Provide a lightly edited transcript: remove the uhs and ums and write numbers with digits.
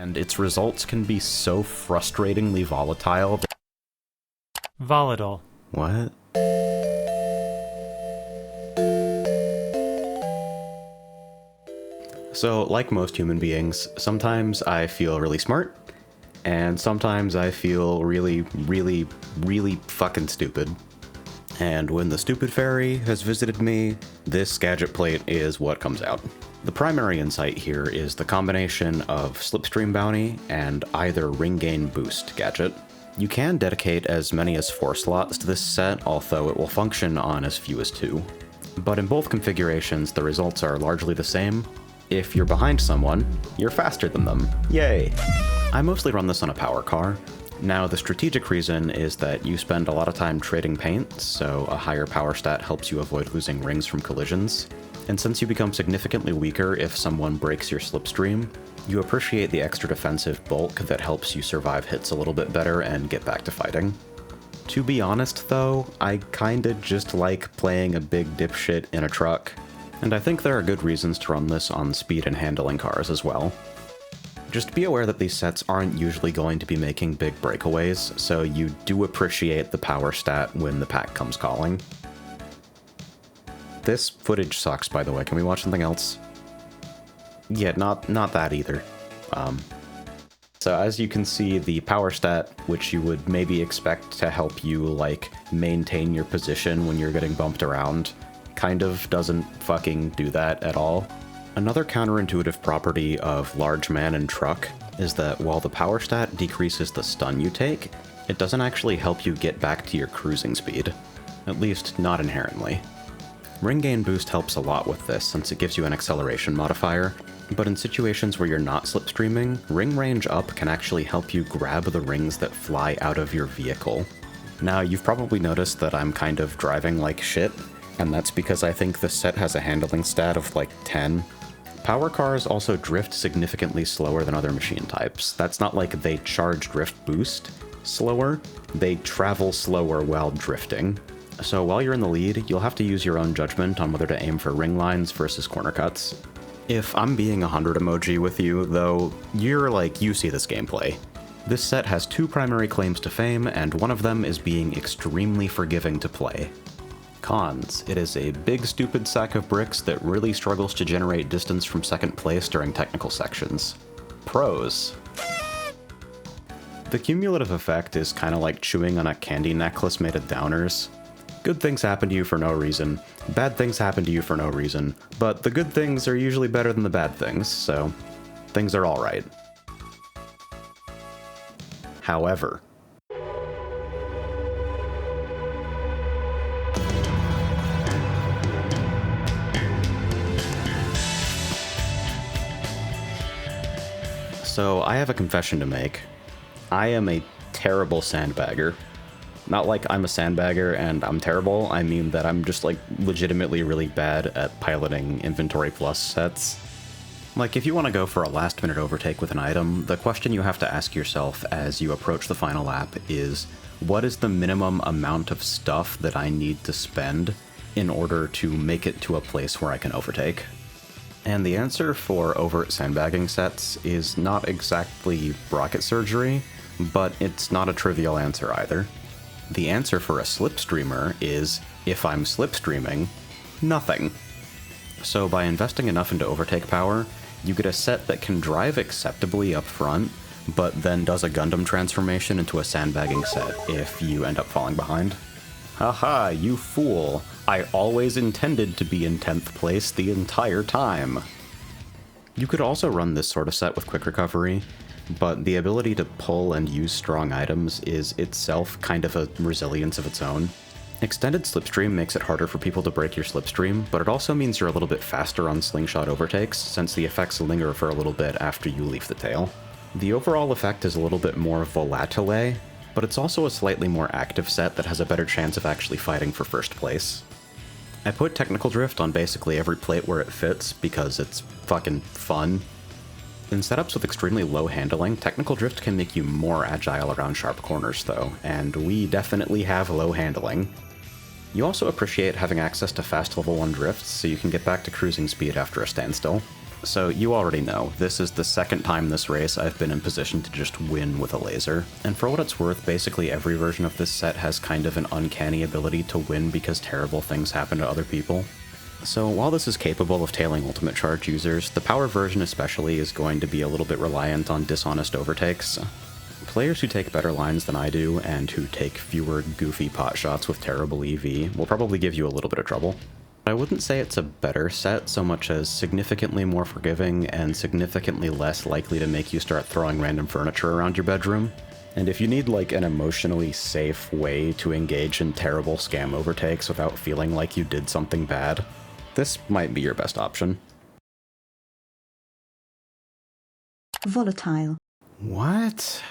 and its results can be so frustratingly volatile. Volatile. What? So, like most human beings, sometimes I feel really smart, and sometimes I feel really, really, really fucking stupid. And when the stupid fairy has visited me, this gadget plate is what comes out. The primary insight here is the combination of Slipstream Bounty and either Ring Gain Boost gadget. You can dedicate as many as 4 slots to this set, although it will function on as few as 2. But in both configurations, the results are largely the same. If you're behind someone, you're faster than them. Yay! I mostly run this on a power car. Now, the strategic reason is that you spend a lot of time trading paint, so a higher power stat helps you avoid losing rings from collisions. And since you become significantly weaker if someone breaks your slipstream, you appreciate the extra defensive bulk that helps you survive hits a little bit better and get back to fighting. To be honest though, I kinda just like playing a big dipshit in a truck, and I think there are good reasons to run this on speed and handling cars as well. Just be aware that these sets aren't usually going to be making big breakaways, so you do appreciate the power stat when the pack comes calling. This footage sucks, by the way. Can we watch something else? Yeah, not that either. So as you can see, the power stat, which you would maybe expect to help you, like, maintain your position when you're getting bumped around, kind of doesn't fucking do that at all. Another counterintuitive property of Large Man and Truck is that while the power stat decreases the stun you take, it doesn't actually help you get back to your cruising speed. At least, not inherently. Ring Gain Boost helps a lot with this since it gives you an acceleration modifier, but in situations where you're not slipstreaming, Ring Range Up can actually help you grab the rings that fly out of your vehicle. Now, you've probably noticed that I'm kind of driving like shit, and that's because I think this set has a handling stat of like 10. Power cars also drift significantly slower than other machine types. That's not like they charge drift boost slower, they travel slower while drifting. So while you're in the lead, you'll have to use your own judgment on whether to aim for ring lines versus corner cuts. If I'm being 100 emoji with you, though, you're like, you see this gameplay. This set has 2 primary claims to fame, and one of them is being extremely forgiving to play. Cons: it is a big stupid sack of bricks that really struggles to generate distance from second place during technical sections. Pros: the cumulative effect is kinda like chewing on a candy necklace made of downers. Good things happen to you for no reason, bad things happen to you for no reason, but the good things are usually better than the bad things, so things are alright. However, so I have a confession to make. I am a terrible sandbagger. Not like I'm a sandbagger and I'm terrible, I mean that I'm just like legitimately really bad at piloting inventory plus sets. Like if you want to go for a last minute overtake with an item, the question you have to ask yourself as you approach the final lap is, what is the minimum amount of stuff that I need to spend in order to make it to a place where I can overtake? And the answer for overt sandbagging sets is not exactly rocket surgery, but it's not a trivial answer either. The answer for a slipstreamer is, if I'm slipstreaming, nothing. So by investing enough into overtake power, you get a set that can drive acceptably up front, but then does a Gundam transformation into a sandbagging set if you end up falling behind. Haha, you fool! I always intended to be in 10th place the entire time! You could also run this sort of set with quick recovery, but the ability to pull and use strong items is itself kind of a resilience of its own. Extended slipstream makes it harder for people to break your slipstream, but it also means you're a little bit faster on slingshot overtakes, since the effects linger for a little bit after you leave the tail. The overall effect is a little bit more volatile, but it's also a slightly more active set that has a better chance of actually fighting for first place. I put technical drift on basically every plate where it fits, because it's fucking fun. In setups with extremely low handling, technical drift can make you more agile around sharp corners though, and we definitely have low handling. You also appreciate having access to fast level 1 drifts, so you can get back to cruising speed after a standstill. So you already know, this is the second time this race I've been in position to just win with a laser. And for what it's worth, basically every version of this set has kind of an uncanny ability to win because terrible things happen to other people. So while this is capable of tailing ultimate charge users, the power version especially is going to be a little bit reliant on dishonest overtakes. Players who take better lines than I do, and who take fewer goofy pot shots with terrible EV, will probably give you a little bit of trouble. I wouldn't say it's a better set so much as significantly more forgiving and significantly less likely to make you start throwing random furniture around your bedroom. And if you need like an emotionally safe way to engage in terrible scam overtakes without feeling like you did something bad, this might be your best option. Volatile. What?